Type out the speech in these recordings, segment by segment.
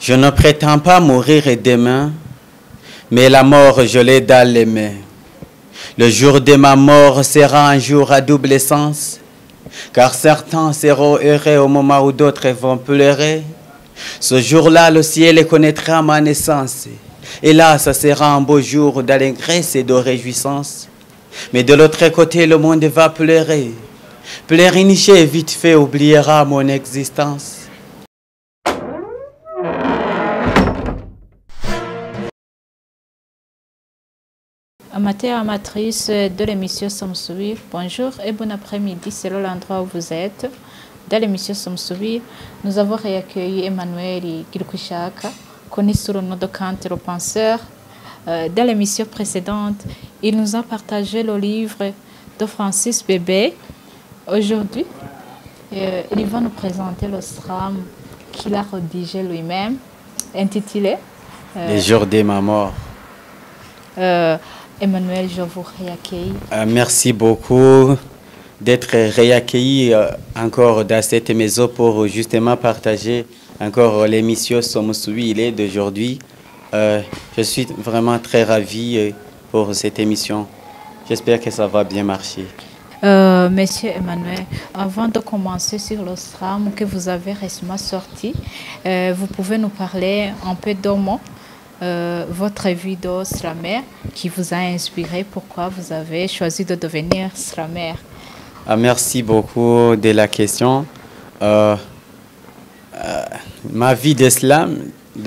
Je ne prétends pas mourir demain, mais la mort, je l'ai dans les mains. Le jour de ma mort sera un jour à double sens, car certains seront heureux au moment où d'autres vont pleurer. Ce jour-là, le ciel connaîtra ma naissance. Et là, ça sera un beau jour d'allégresse et de réjouissance. Mais de l'autre côté, le monde va pleurer. Pleurnicher vite fait oubliera mon existence. Amateurs, amatrices de l'émission Somsouvir, bonjour et bon après-midi selon l'endroit où vous êtes. Dans l'émission Somsouvir, nous avons réaccueilli Emmanuel Girkushaka, connu sous le nom de Kant le penseur. Dans l'émission précédente, il nous a partagé le livre de Francis Bébé. Aujourd'hui, il va nous présenter le SRAM qu'il a rédigé lui-même, intitulé Les jours de ma mort. Emmanuel, je vous réaccueille. Merci beaucoup d'être réaccueilli encore dans cette maison pour justement partager encore l'émission Somsouvir d'aujourd'hui. Je suis vraiment très ravi pour cette émission. J'espère que ça va bien marcher. Monsieur Emmanuel, avant de commencer sur le SRAM que vous avez récemment sorti, vous pouvez nous parler un peu d'Omo, votre vie de slammer qui vous a inspiré, pourquoi vous avez choisi de devenir slammer? Merci beaucoup de la question. Ma vie de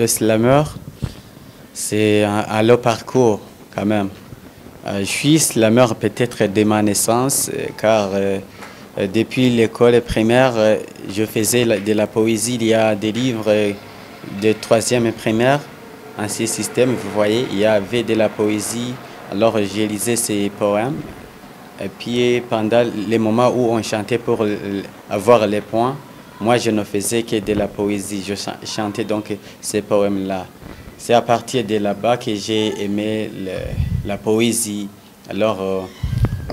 slammer, c'est un long parcours quand même. Je suis slammer peut-être dès ma naissance, car depuis l'école primaire, je faisais de la poésie. Il y a des livres de 3e primaire. En ce système, vous voyez, il y avait de la poésie. Alors, j'ai lisé ces poèmes. Et puis, pendant les moments où on chantait pour avoir les points, moi, je ne faisais que de la poésie. Je chantais donc ces poèmes-là. C'est à partir de là-bas que j'ai aimé la poésie. Alors,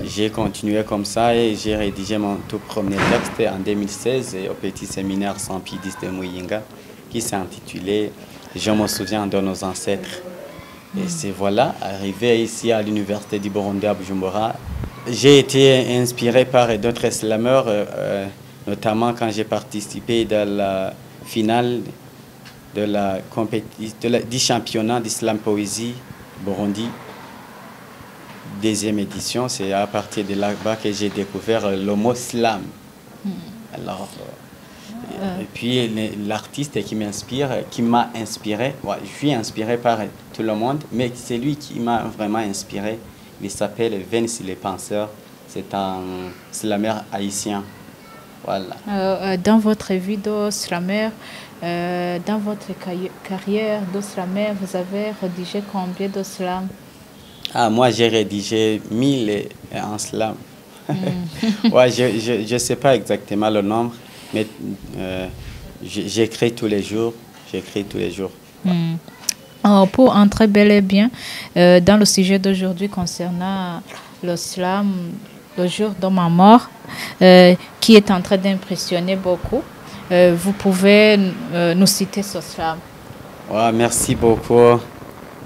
j'ai continué comme ça et j'ai rédigé mon tout premier texte en 2016 au petit séminaire Saint-Pédis de Muyinga qui s'est intitulé « Je me souviens de nos ancêtres ». Et c'est voilà, arrivé ici à l'université du Burundi à Bujumbura. J'ai été inspiré par d'autres slammeurs, notamment quand j'ai participé dans la finale du championnat d'Islam Poésie Burundi, 2e édition. C'est à partir de là-bas que j'ai découvert le mot slam. Alors, et puis l'artiste qui m'a inspiré, je suis inspiré par tout le monde, mais c'est lui qui m'a vraiment inspiré. Il s'appelle Vince le Penseur. C'est un slammer haïtien. Voilà. Dans votre vie de slammer, dans votre carrière de slammer, vous avez rédigé combien de slams? Moi, j'ai rédigé 1001 slams. Je ne sais pas exactement le nombre, mais j'écris tous les jours. Pour entrer bel et bien dans le sujet d'aujourd'hui concernant le slam, le jour de ma mort, qui est en train d'impressionner beaucoup, vous pouvez nous citer ce slam? Merci beaucoup.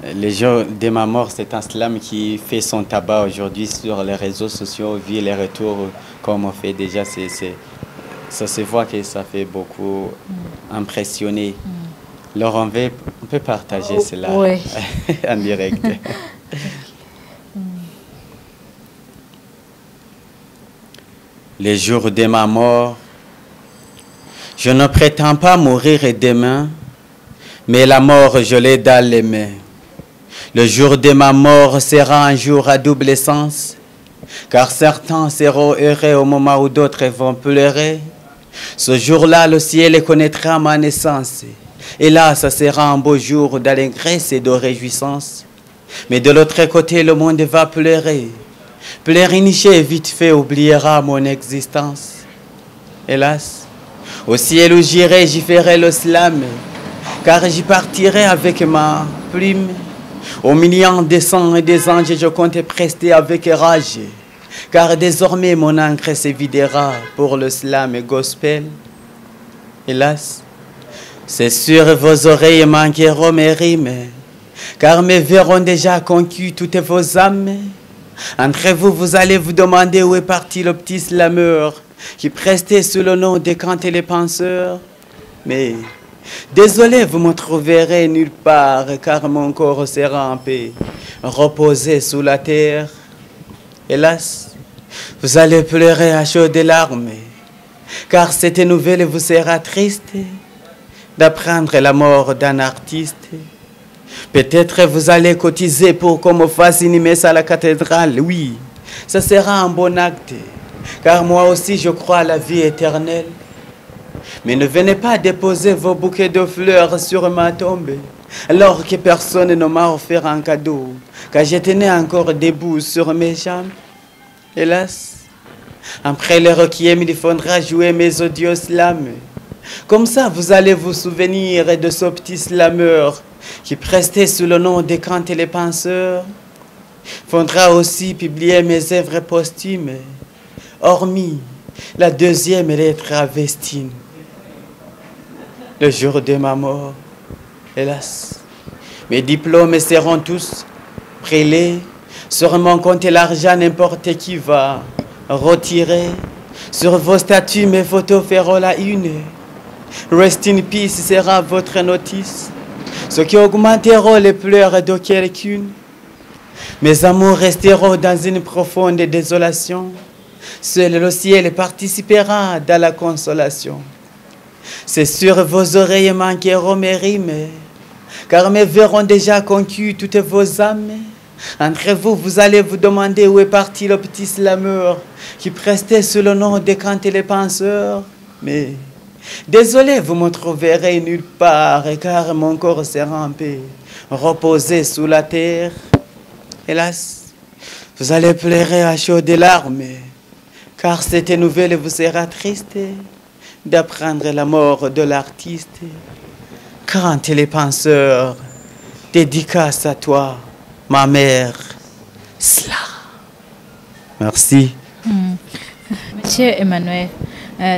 Le jour de ma mort, c'est un slam qui fait son tabac aujourd'hui sur les réseaux sociaux, vu les retours comme on fait déjà. Ça se voit que ça fait beaucoup impressionner. Alors on peut partager cela en direct. Le jour de ma mort, je ne prétends pas mourir demain, mais la mort, je l'ai dans les mains. Le jour de ma mort sera un jour à double sens, car certains seront heureux au moment où d'autres vont pleurer. Ce jour-là, le ciel connaîtra ma naissance. Et là, ça sera un beau jour d'allégresse et de réjouissance. Mais de l'autre côté, le monde va pleurer. Pleurnicher vite fait oubliera mon existence. Hélas, au ciel où j'irai, j'y ferai le slam, car j'y partirai avec ma plume. Au milieu des saints et des anges, je compte prester avec rage, car désormais mon encre se videra pour le slam et gospel. Hélas, C'est sûr, vos oreilles manqueront mes rimes, car mes vers ont déjà conquis toutes vos âmes. Entre vous, vous allez vous demander où est parti le petit slameur qui prestait sous le nom de Kant et les penseurs. Mais désolé, vous me trouverez nulle part, car mon corps sera en paix, reposé sous la terre. Hélas, vous allez pleurer à chaudes larmes, car cette nouvelle vous sera triste d'apprendre la mort d'un artiste. Peut-être vous allez cotiser pour qu'on me fasse une messe à la cathédrale. Oui, ça sera un bon acte, car moi aussi je crois à la vie éternelle. Mais ne venez pas déposer vos bouquets de fleurs sur ma tombe, alors que personne ne m'a offert un cadeau, car je tenais encore debout sur mes jambes. Hélas, après le requiem, il faudra jouer mes odieux slams. Comme ça, vous allez vous souvenir de ce petit slameur qui prestait sous le nom de Kant et les penseurs. Faudra aussi publier mes œuvres posthumes, hormis la deuxième lettre avestine. Le jour de ma mort, hélas, mes diplômes seront tous prélés. Sur mon compte l'argent, n'importe qui va retirer. Sur vos statuts, mes photos feront la une. Rest in peace sera votre notice. Ce qui augmenteront les pleurs de quelqu'une. Mes amours resteront dans une profonde désolation. Seul le ciel participera dans la consolation. C'est sûr, vos oreilles manqueront mes rimes, car mes vers ont déjà conquis toutes vos âmes. Entre vous, vous allez vous demander où est parti le petit slameur qui prestait sous le nom de Kant et les penseurs. Mais désolé, vous me trouverez nulle part, car mon corps sera en paix, reposé sous la terre. Hélas, vous allez pleurer à chaudes larmes, car cette nouvelle vous sera triste d'apprendre la mort de l'artiste. Kant et les penseurs, dédicace à toi, ma mère, Sla. Merci. Monsieur Emmanuel,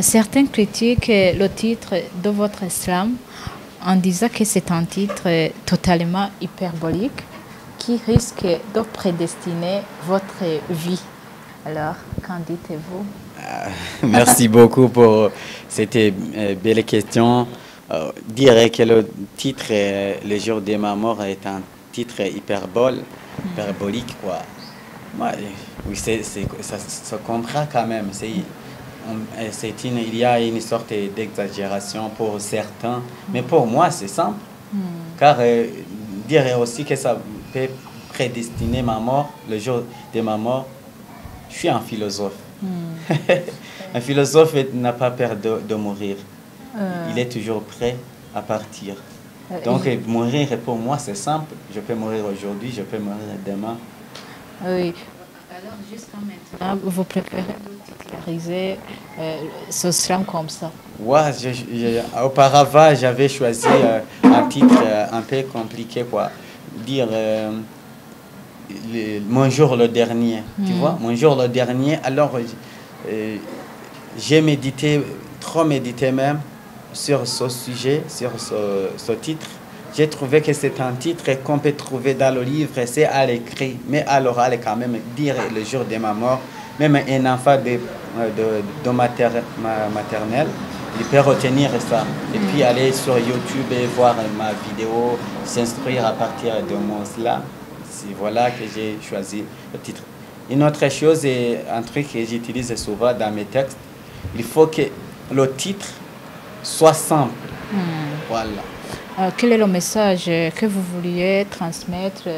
certains critiquent le titre de votre slam en disant que c'est un titre totalement hyperbolique qui risque de prédestiner votre vie. Alors, qu'en dites-vous? Merci beaucoup pour cette belle question. Dire que le titre Le jour de ma mort est un titre hyperbolique, quoi. Oui, ça se comprend quand même. Il y a une sorte d'exagération pour certains, mais pour moi, c'est simple. Car dire aussi que ça peut prédestiner ma mort, le jour de ma mort, je suis un philosophe. Un philosophe n'a pas peur de mourir. Il est toujours prêt à partir. Donc, mourir, pour moi, c'est simple. Je peux mourir aujourd'hui, je peux mourir demain. Oui. Alors, jusqu'à maintenant, vous préférez titulariser ce slam comme ça? Ouais, auparavant, j'avais choisi un titre un peu compliqué, quoi. Dire mon jour le dernier, tu vois, mon jour le dernier. Alors, j'ai médité, trop médité même, sur ce sujet, sur ce titre. J'ai trouvé que c'est un titre qu'on peut trouver dans le livre, c'est à l'écrit, mais à l'oral quand même, dire le jour de ma mort. Même un enfant de maternelle, il peut retenir ça. Et puis aller sur YouTube et voir ma vidéo, s'instruire à partir de mon slam. C'est voilà que j'ai choisi le titre. Une autre chose, et un truc que j'utilise souvent dans mes textes, il faut que le titre soit simple. Voilà. Quel est le message que vous vouliez transmettre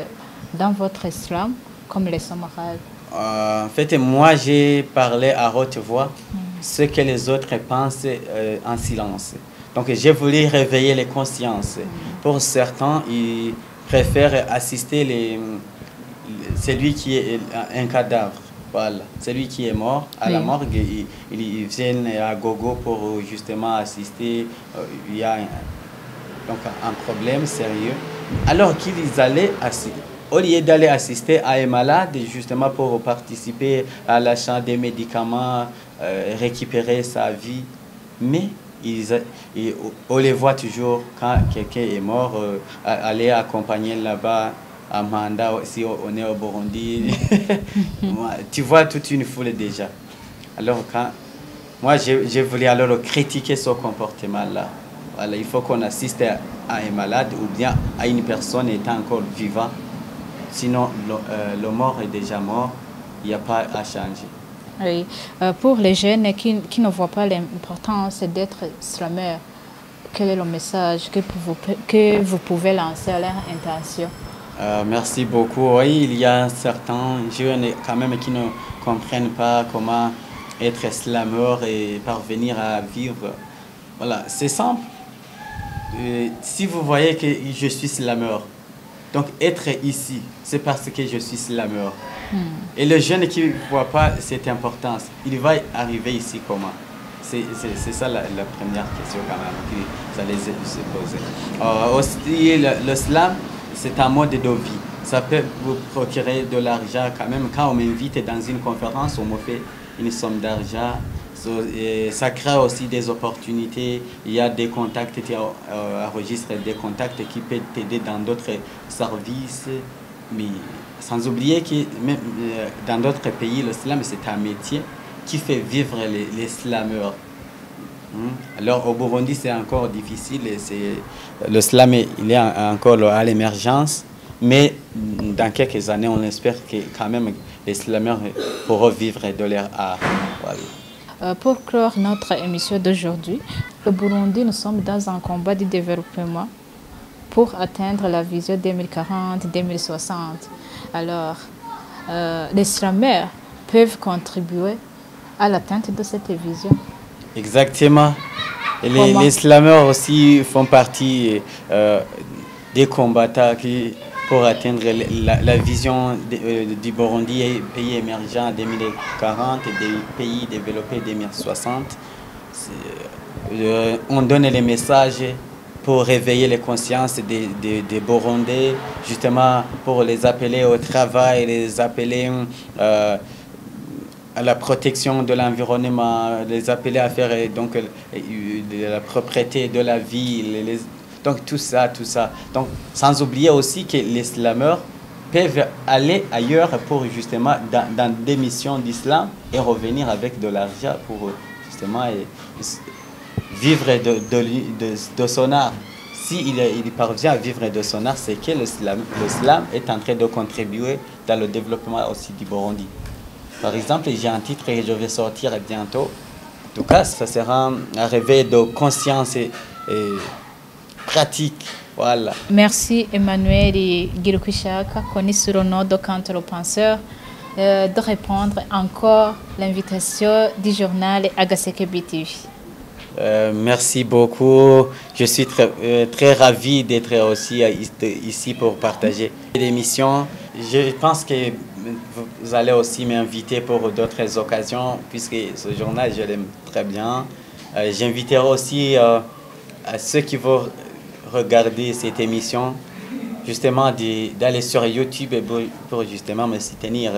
dans votre slam comme leçon morale? En fait, moi, j'ai parlé à haute voix ce que les autres pensent en silence. Donc, j'ai voulu réveiller les consciences. Pour certains, ils préfèrent assister celui qui est un cadavre. Voilà. Celui qui est mort à la morgue, ils viennent à gogo pour justement assister. Il y a donc un problème sérieux. Alors qu'ils allaient assister. Au lieu d'aller assister à un malade, justement pour participer à l'achat des médicaments, récupérer sa vie, mais on les voit toujours quand quelqu'un est mort, aller accompagner là-bas à Manda, si on est au Burundi. Tu vois toute une foule déjà. Alors, moi, je voulais alors critiquer ce comportement-là. Voilà, il faut qu'on assiste à un malade ou bien à une personne étant encore vivante. Sinon, le mort est déjà mort, il n'y a pas à changer. Oui. Pour les jeunes qui ne voient pas l'importance d'être slameur, quel est le message que vous pouvez lancer à leur intention? Merci beaucoup. Oui, il y a certains jeunes quand même qui ne comprennent pas comment être slameur et parvenir à vivre. Voilà, c'est simple. Si vous voyez que je suis slameur, donc être ici, c'est parce que je suis slameur. Et le jeune qui ne voit pas cette importance, il va arriver ici comment? C'est ça la première question quand même que vous allez se poser. Aussi, le slam, c'est un mode de vie. Ça peut vous procurer de l'argent quand même. Quand on m'invite dans une conférence, on me fait une somme d'argent. Ça crée aussi des opportunités. Il y a des contacts, tu enregistres des contacts qui peuvent t'aider dans d'autres services. Mais sans oublier que même dans d'autres pays, le slam, c'est un métier qui fait vivre les slameurs. Alors au Burundi, c'est encore difficile. Le slam, il est encore à l'émergence. Mais dans quelques années, on espère que quand même les slameurs pourront vivre de leur art. Voilà. Pour clore notre émission d'aujourd'hui, au Burundi, nous sommes dans un combat de développement pour atteindre la vision 2040-2060. Alors, les slameurs peuvent contribuer à l'atteinte de cette vision. Exactement. Et les slameurs aussi font partie des combattants pour atteindre la vision du Burundi, pays émergent 2040 et des pays développés 2060. On donne les messages pour réveiller les consciences des Burundais, justement pour les appeler au travail, les appeler à la protection de l'environnement, les appeler à faire donc, de la propriété de la ville. Donc tout ça. Donc sans oublier aussi que les slameurs peuvent aller ailleurs pour justement dans des missions d'islam et revenir avec de l'argent pour justement vivre de son art. S'il parvient à vivre de son art, c'est que le slam est en train de contribuer dans le développement aussi du Burundi. Par exemple, j'ai un titre que je vais sortir bientôt. En tout cas, ça sera un réveil de conscience et pratique. Voilà. Merci Emmanuel Girukwishaka, connu sous le nom de Kanté le Penseur, de répondre encore l'invitation du journal Agaseke BTV. Merci beaucoup. Je suis très ravi d'être aussi ici pour partager l'émission. Je pense que vous allez aussi m'inviter pour d'autres occasions, puisque ce journal, je l'aime très bien. J'inviterai aussi à ceux qui vont regarder cette émission, justement d'aller sur YouTube pour justement me soutenir.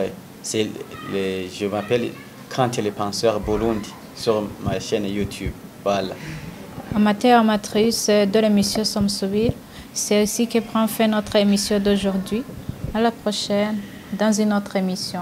Je m'appelle Kanté le Penseur Burundi sur ma chaîne YouTube. Voilà. Amateurs, amatrices de l'émission Somsoubir, c'est aussi que prend fin notre émission d'aujourd'hui. À la prochaine dans une autre émission.